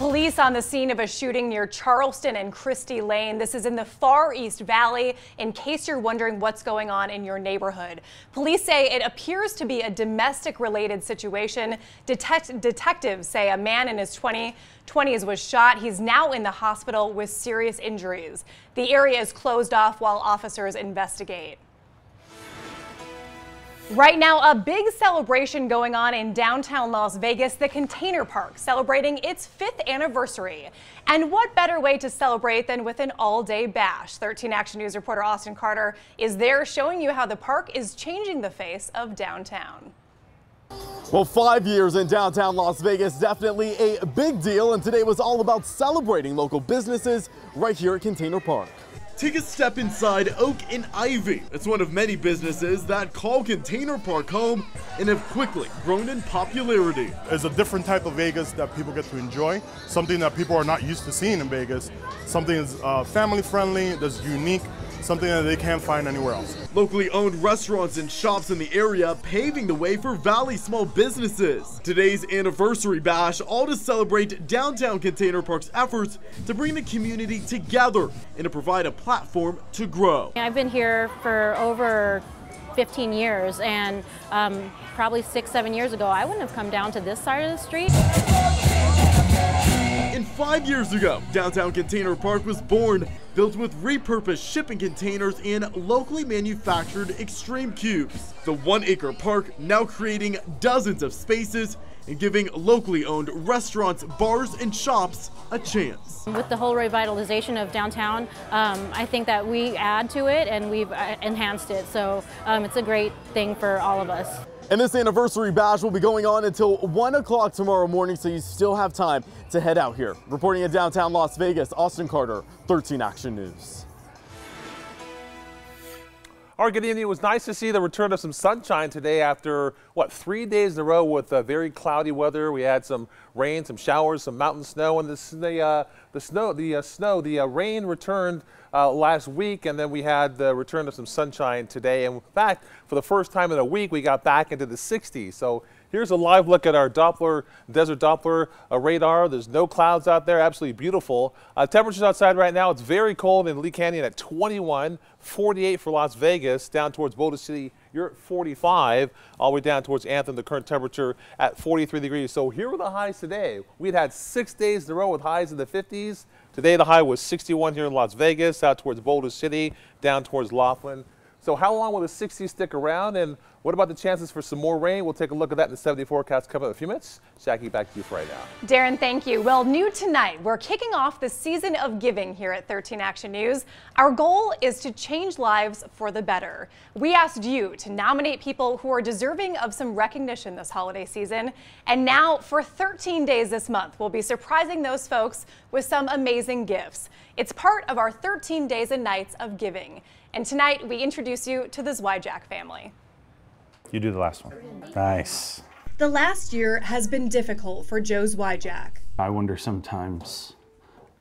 Police on the scene of a shooting near Charleston and Christy Lane. This is in the Far East Valley, in case you're wondering what's going on in your neighborhood. Police say it appears to be a domestic-related situation. Detectives say a man in his 20s was shot. He's now in the hospital with serious injuries. The area is closed off while officers investigate. Right now, a big celebration going on in downtown Las Vegas, the Container Park, celebrating its 5th anniversary. And what better way to celebrate than with an all-day bash? 13 Action News reporter Austin Carter is there showing you how the park is changing the face of downtown. Well, 5 years in downtown Las Vegas, definitely a big deal, and today was all about celebrating local businesses right here at Container Park. Take a step inside Oak and Ivy. It's one of many businesses that call Container Park home and have quickly grown in popularity. It's a different type of Vegas that people get to enjoy, something that people are not used to seeing in Vegas, something that's family friendly, that's unique, something that they can't find anywhere else. Locally owned restaurants and shops in the area paving the way for Valley small businesses. Today's anniversary bash, all to celebrate downtown Container Park's efforts to bring the community together and to provide a platform to grow. I've been here for over 15 years, and probably 6-7 years ago, I wouldn't have come down to this side of the street. And 5 years ago, downtown Container Park was born, built with repurposed shipping containers and locally manufactured extreme cubes. The 1-acre park now creating dozens of spaces and giving locally owned restaurants, bars, and shops a chance. With the whole revitalization of downtown, I think that we add to it and we've enhanced it. So it's a great thing for all of us. And this anniversary bash will be going on until 1 o'clock tomorrow morning, so you still have time to head out here. Reporting in downtown Las Vegas, Austin Carter, 13 Action News. All right, good evening. It was nice to see the return of some sunshine today after, 3 days in a row with very cloudy weather. We had some rain, some showers, some mountain snow, and the rain returned last week, and then we had the return of some sunshine today. And in fact, for the first time in a week, we got back into the 60s. So here's a live look at our desert Doppler radar. There's no clouds out there, absolutely beautiful. Temperatures outside right now, it's very cold in Lee Canyon at 21, 48 for Las Vegas, down towards Boulder City, you're at 45, all the way down towards Anthem, the current temperature at 43 degrees. So here were the highs today. We'd had 6 days in a row with highs in the 50s. Today the high was 61 here in Las Vegas, out towards Boulder City, down towards Laughlin. So how long will the 60s stick around, and what about the chances for some more rain? We'll take a look at that in the 70 forecast coming up in a few minutes. Jackie, back to you for right now. Darren, thank you. Well, new tonight, we're kicking off the season of giving here at 13 Action News. Our goal is to change lives for the better. We asked you to nominate people who are deserving of some recognition this holiday season. And now, for 13 days this month, we'll be surprising those folks with some amazing gifts. It's part of our 13 days and nights of giving. And tonight, we introduce you to the Zwijak family. You do the last one. Nice. The last year has been difficult for Joe Zwijak. I wonder sometimes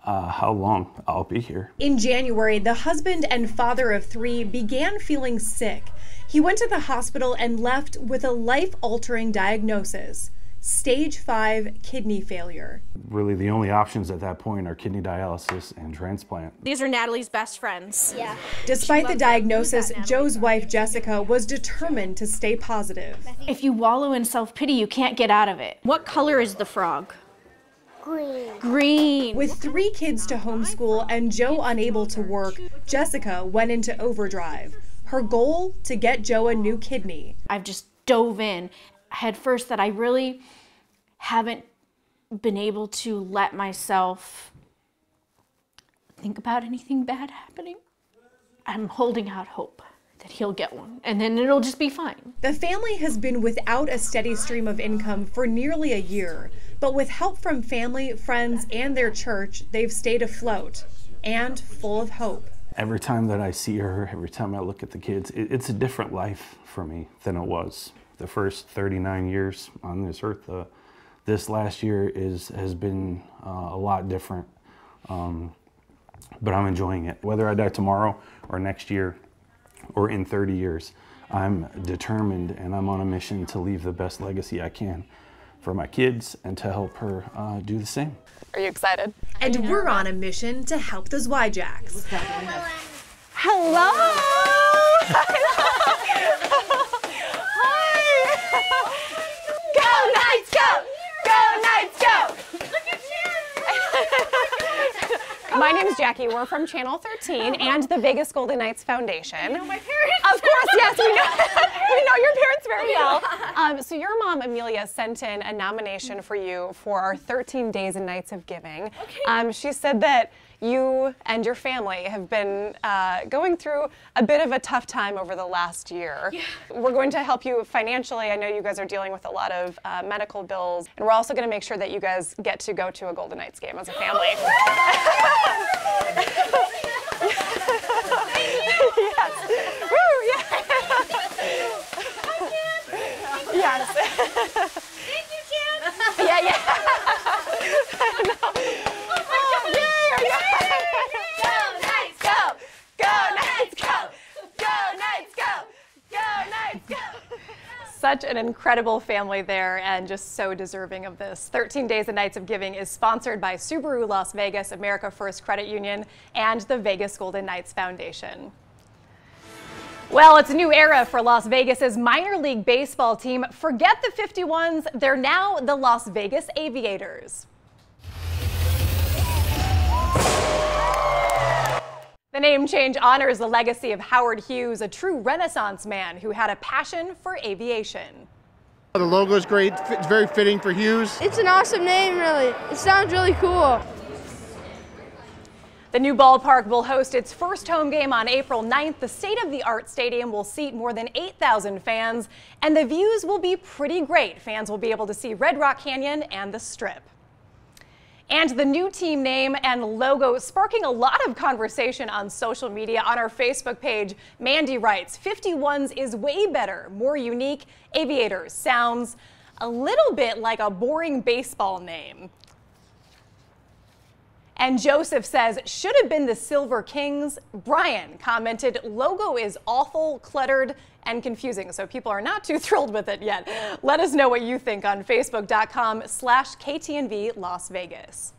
how long I'll be here. In January, the husband and father of 3 began feeling sick. He went to the hospital and left with a life-altering diagnosis: stage 5 kidney failure. Really, the only options at that point are kidney dialysis and transplant. These are Natalie's best friends. Yeah. Despite the diagnosis, Joe's wife, Jessica, was determined to stay positive. If you wallow in self-pity, you can't get out of it. What color is the frog? Green. Green. With 3 kids to homeschool and Joe unable to work, Jessica went into overdrive. Her goal, to get Joe a new kidney. I've just dove in head first that I really haven't been able to let myself think about anything bad happening. I'm holding out hope that he'll get one, and then it'll just be fine. The family has been without a steady stream of income for nearly a year, but with help from family, friends, and their church, they've stayed afloat and full of hope. Every time that I see her, every time I look at the kids, it's a different life for me than it was the first 39 years on this earth. This last year has been a lot different, but I'm enjoying it. Whether I die tomorrow or next year or in 30 years, I'm determined and I'm on a mission to leave the best legacy I can for my kids and to help her do the same. Are you excited? And we're on a mission to help those Y-Jacks. Hello! Go Knights, go! Go Knights, go! Look at you! My name is Jackie. We're from Channel 13 and the Vegas Golden Knights Foundation. I know my parents. Of course, yes, we know. We know your parents very well. So your mom, Amelia, sent in a nomination for you for our 13 Days and Nights of Giving. Okay. She said that you and your family have been going through a bit of a tough time over the last year. Yeah. We're going to help you financially. I know you guys are dealing with a lot of medical bills, and we're also going to make sure that you guys get to go to a Golden Knights game as a family. Yes. Woo, yeah. Yes. Thank you, Jan. Yeah, yeah. I know. Such an incredible family there and just so deserving of this. 13 Days and Nights of Giving is sponsored by Subaru Las Vegas, America First Credit Union, and the Vegas Golden Knights Foundation. Well, it's a new era for Las Vegas's minor league baseball team. Forget the 51s, they're now the Las Vegas Aviators. The name change honors the legacy of Howard Hughes, a true Renaissance man who had a passion for aviation. The logo is great. It's very fitting for Hughes. It's an awesome name, really. It sounds really cool. The new ballpark will host its first home game on April 9th. The state-of-the-art stadium will seat more than 8,000 fans, and the views will be pretty great. Fans will be able to see Red Rock Canyon and the Strip. And the new team name and logo sparking a lot of conversation on social media. On our Facebook page, Mandy writes, 51s is way better, more unique. Aviators sounds a little bit like a boring baseball name. And Joseph says, should have been the Silver Kings. Brian commented, logo is awful, cluttered, and confusing, so people are not too thrilled with it yet. Let us know what you think on Facebook.com/KTNV Las Vegas.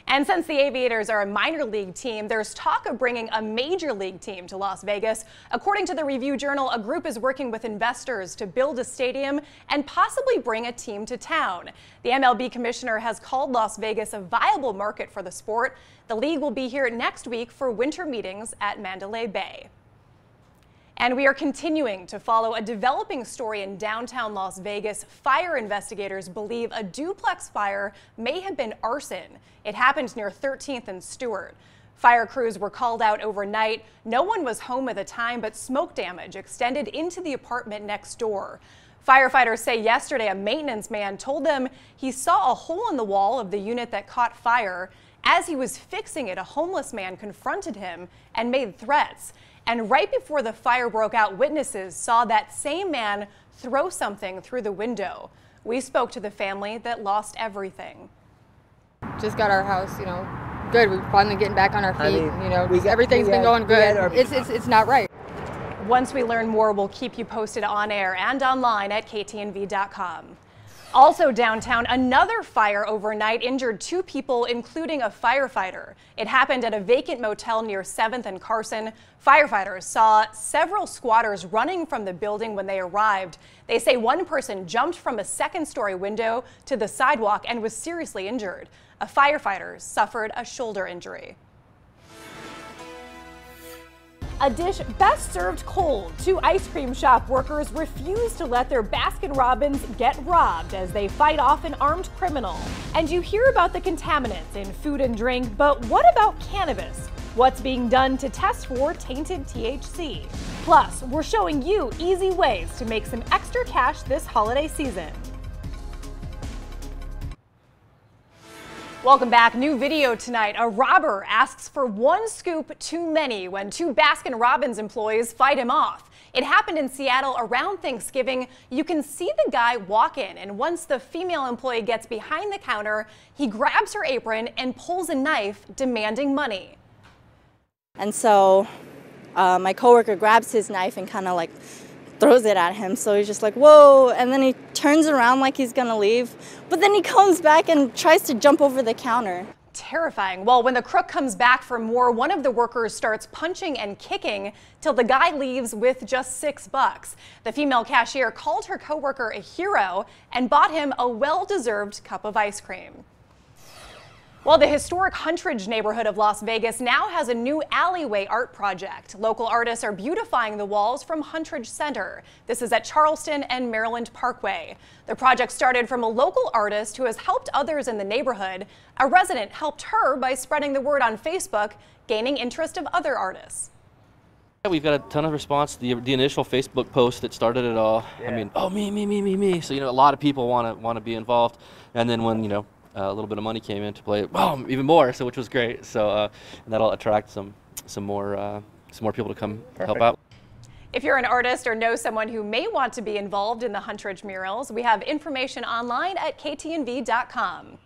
And since the Aviators are a minor league team, there's talk of bringing a major league team to Las Vegas. According to the Review Journal, a group is working with investors to build a stadium and possibly bring a team to town. The MLB commissioner has called Las Vegas a viable market for the sport. The league will be here next week for winter meetings at Mandalay Bay. And we are continuing to follow a developing story in downtown Las Vegas. Fire investigators believe a duplex fire may have been arson. It happened near 13th and Stewart. Fire crews were called out overnight. No one was home at the time, but smoke damage extended into the apartment next door. Firefighters say yesterday a maintenance man told them he saw a hole in the wall of the unit that caught fire. As he was fixing it, a homeless man confronted him and made threats. And right before the fire broke out, witnesses saw that same man throw something through the window. We spoke to the family that lost everything. Just got our house, good. We're finally getting back on our feet. Everything's been going good. It's not right. Once we learn more, we'll keep you posted on air and online at ktnv.com. Also downtown, another fire overnight injured 2 people, including a firefighter. It happened at a vacant motel near 7th and Carson. Firefighters saw several squatters running from the building when they arrived. They say one person jumped from a second-story window to the sidewalk and was seriously injured. A firefighter suffered a shoulder injury. A dish best served cold. 2 ice cream shop workers refuse to let their Baskin-Robbins get robbed as they fight off an armed criminal. And you hear about the contaminants in food and drink, but what about cannabis? What's being done to test for tainted THC? Plus, we're showing you easy ways to make some extra cash this holiday season. Welcome back. New video tonight. A robber asks for 1 scoop too many when 2 Baskin-Robbins employees fight him off. It happened in Seattle around Thanksgiving. You can see the guy walk in, and once the female employee gets behind the counter, he grabs her apron and pulls a knife, demanding money. And so my coworker grabs his knife and kind of throws it at him. So he's just like, whoa, and then he turns around like he's gonna leave, but then he comes back and tries to jump over the counter. Terrifying. Well, when the crook comes back for more, one of the workers starts punching and kicking till the guy leaves with just $6. The female cashier called her coworker a hero and bought him a well-deserved cup of ice cream. Well, the historic Huntridge neighborhood of Las Vegas now has a new alleyway art project. Local artists are beautifying the walls from Huntridge Center. This is at Charleston and Maryland Parkway. The project started from a local artist who has helped others in the neighborhood. A resident helped her by spreading the word on Facebook, gaining interest of other artists. We've got a ton of response. The initial Facebook post that started it all. Yeah. I mean, oh, me. So, a lot of people want to be involved. And then when, a little bit of money came in to play it, well, even more, so which was great. So and that'll attract some more people to come help out. If you're an artist or know someone who may want to be involved in the Huntridge murals, we have information online at ktnv.com.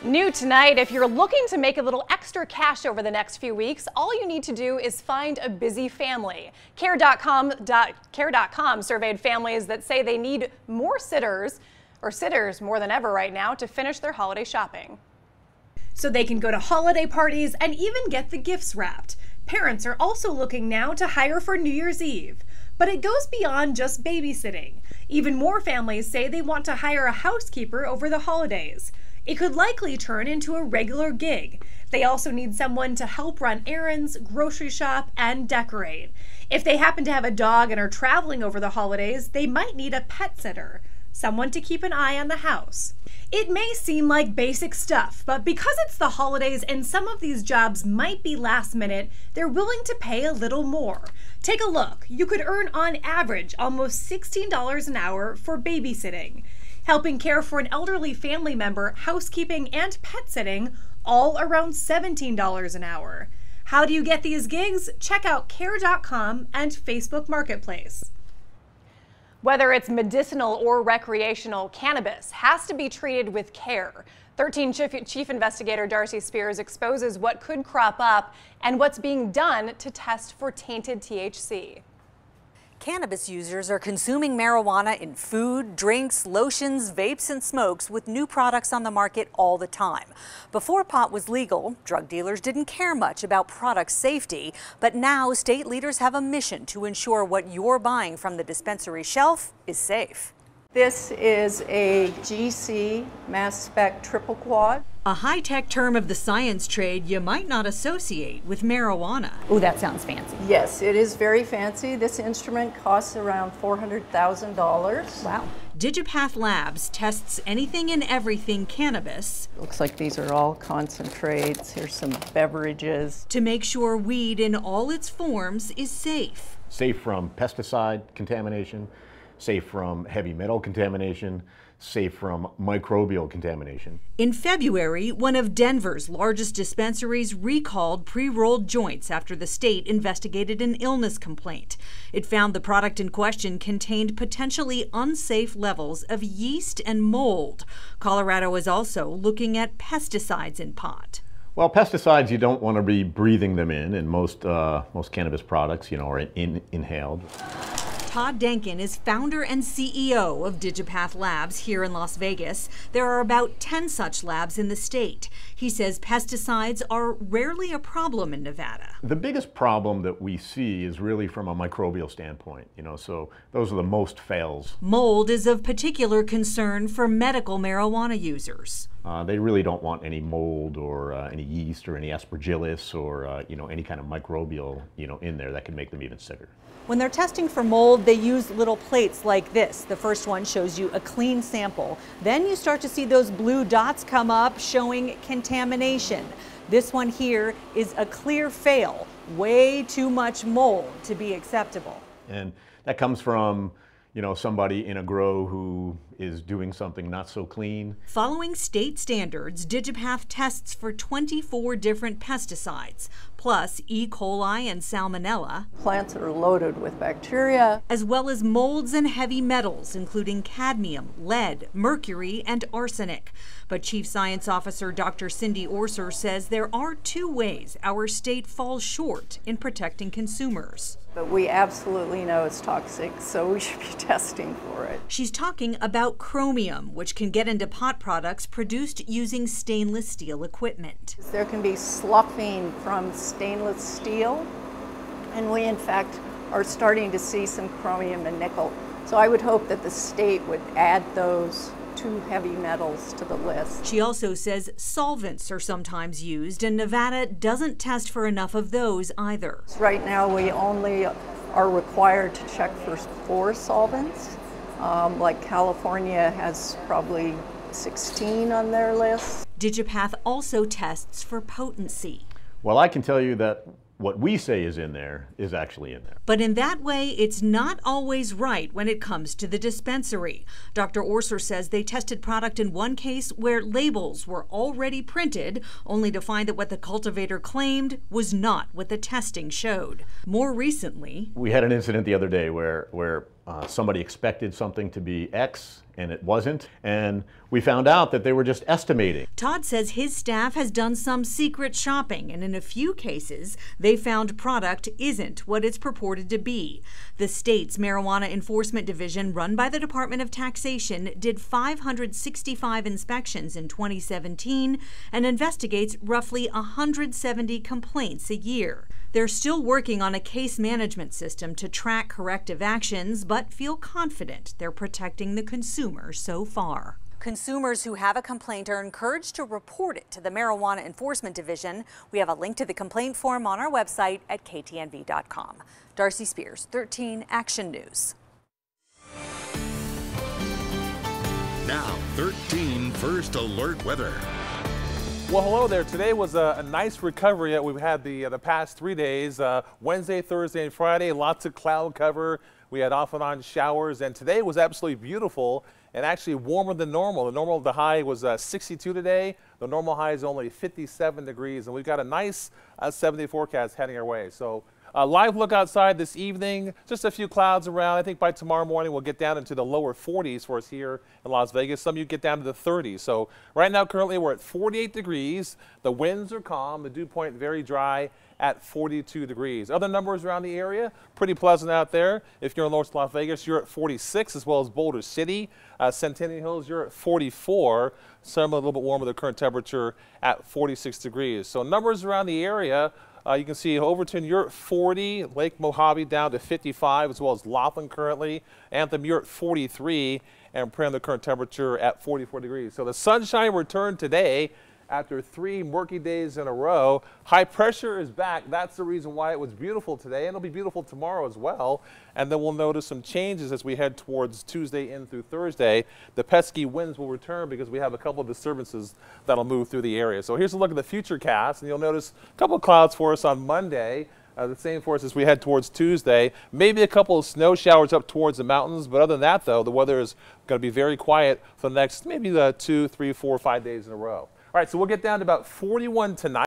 New tonight, if you're looking to make a little extra cash over the next few weeks, all you need to do is find a busy family. Care.com surveyed families that say they need more sitters more than ever right now to finish their holiday shopping. So they can go to holiday parties and even get the gifts wrapped. Parents are also looking now to hire for New Year's Eve. But it goes beyond just babysitting. Even more families say they want to hire a housekeeper over the holidays. It could likely turn into a regular gig. They also need someone to help run errands, grocery shop, and decorate. If they happen to have a dog and are traveling over the holidays, they might need a pet sitter. Someone to keep an eye on the house. It may seem like basic stuff, but because it's the holidays and some of these jobs might be last minute, they're willing to pay a little more. Take a look. You could earn on average almost $16 an hour for babysitting. Helping care for an elderly family member, housekeeping, and pet sitting, all around $17 an hour. How do you get these gigs? Check out care.com and Facebook Marketplace. Whether it's medicinal or recreational, cannabis has to be treated with care. 13 Chief Investigator Darcy Spears exposes what could crop up and what's being done to test for tainted THC. Cannabis users are consuming marijuana in food, drinks, lotions, vapes, and smokes with new products on the market all the time. Before pot was legal, drug dealers didn't care much about product safety, but now state leaders have a mission to ensure what you're buying from the dispensary shelf is safe. This is a GC mass spec triple quad. A high-tech term of the science trade you might not associate with marijuana. Oh, that sounds fancy. Yes, it is very fancy. This instrument costs around $400,000. Wow. Digipath Labs tests anything and everything cannabis. Looks like these are all concentrates. Here's some beverages. To make sure weed in all its forms is safe. Safe from pesticide contamination, safe from heavy metal contamination, safe from microbial contamination. In February, one of Denver's largest dispensaries recalled pre-rolled joints after the state investigated an illness complaint. It found the product in question contained potentially unsafe levels of yeast and mold. Colorado is also looking at pesticides in pot. Well, pesticides, you don't want to be breathing them in, and most cannabis products, are inhaled. Todd Denkin is founder and CEO of Digipath Labs here in Las Vegas. There are about 10 such labs in the state. He says pesticides are rarely a problem in Nevada. The biggest problem that we see is really from a microbial standpoint, so those are the most fails. Mold is of particular concern for medical marijuana users. They really don't want any mold or any yeast or any aspergillus or any kind of microbial in there that can make them even sicker. When they're testing for mold, they use little plates like this. The first one shows you a clean sample. Then you start to see those blue dots come up showing contamination. This one here is a clear fail. Way too much mold to be acceptable. And that comes from somebody in a grow who is doing something not so clean. Following state standards, Digipath tests for 24 different pesticides, plus E. coli and salmonella. Plants are loaded with bacteria, as well as molds and heavy metals, including cadmium, lead, mercury, and arsenic. But Chief Science Officer Dr. Cindy Orser says there are two ways our state falls short in protecting consumers. but we absolutely know it's toxic, so we should be testing for it. She's talking about chromium, which can get into pot products produced using stainless steel equipment. There can be sloughing from stainless steel, and we in fact are starting to see some chromium and nickel. So I would hope that the state would add those two heavy metals to the list. She also says solvents are sometimes used, and Nevada doesn't test for enough of those either. Right now we only are required to check for 4 solvents. Like California has probably 16 on their list. Digipath also tests for potency. Well, I can tell you that what we say is in there is actually in there. But in that way, it's not always right when it comes to the dispensary. Dr. Orser says they tested product in one case where labels were already printed, only to find that what the cultivator claimed was not what the testing showed. More recently, we had an incident the other day where somebody expected something to be X and it wasn't, and we found out that they were just estimating. Todd says his staff has done some secret shopping, and in a few cases, they found product isn't what it's purported to be. The state's Marijuana Enforcement Division, run by the Department of Taxation, did 565 inspections in 2017 and investigates roughly 170 complaints a year. They're still working on a case management system to track corrective actions, but feel confident they're protecting the consumer so far. Consumers who have a complaint are encouraged to report it to the Marijuana Enforcement Division. We have a link to the complaint form on our website at ktnv.com. Darcy Spears, 13 Action News. Now, 13 First Alert Weather. Well, hello there. Today was a nice recovery that we've had the past 3 days. Wednesday, Thursday, and Friday, lots of cloud cover. We had off and on showers, and today was absolutely beautiful and actually warmer than normal. The high was 62 today. The normal high is only 57 degrees, and we've got a nice 70 forecast heading our way. So live look outside this evening, just a few clouds around. I think by tomorrow morning we'll get down into the lower 40s for us here in Las Vegas. Some of you get down to the 30s. So right now currently we're at 48 degrees. The winds are calm. The dew point very dry at 42 degrees. Other numbers around the area, pretty pleasant out there. If you're in North Las Vegas, you're at 46, as well as Boulder City. Centennial Hills, you're at 44. Some a little bit warmer, the current temperature at 46 degrees. So numbers around the area, you can see Overton, you're at 40, Lake Mojave down to 55, as well as Laughlin currently. Anthem, you're at 43, and Prairie, the current temperature at 44 degrees. So the sunshine returned today after 3 murky days in a row. High pressure is back. That's the reason why it was beautiful today, and it'll be beautiful tomorrow as well. And then we'll notice some changes as we head towards Tuesday in through Thursday. The pesky winds will return because we have a couple of disturbances that'll move through the area. So here's a look at the future cast, and you'll notice a couple of clouds for us on Monday. The same for us as we head towards Tuesday. Maybe a couple of snow showers up towards the mountains, but other than that, though, the weather is going to be very quiet for the next maybe 2, 3, 4, 5 days in a row. All right, so we'll get down to about 41 tonight.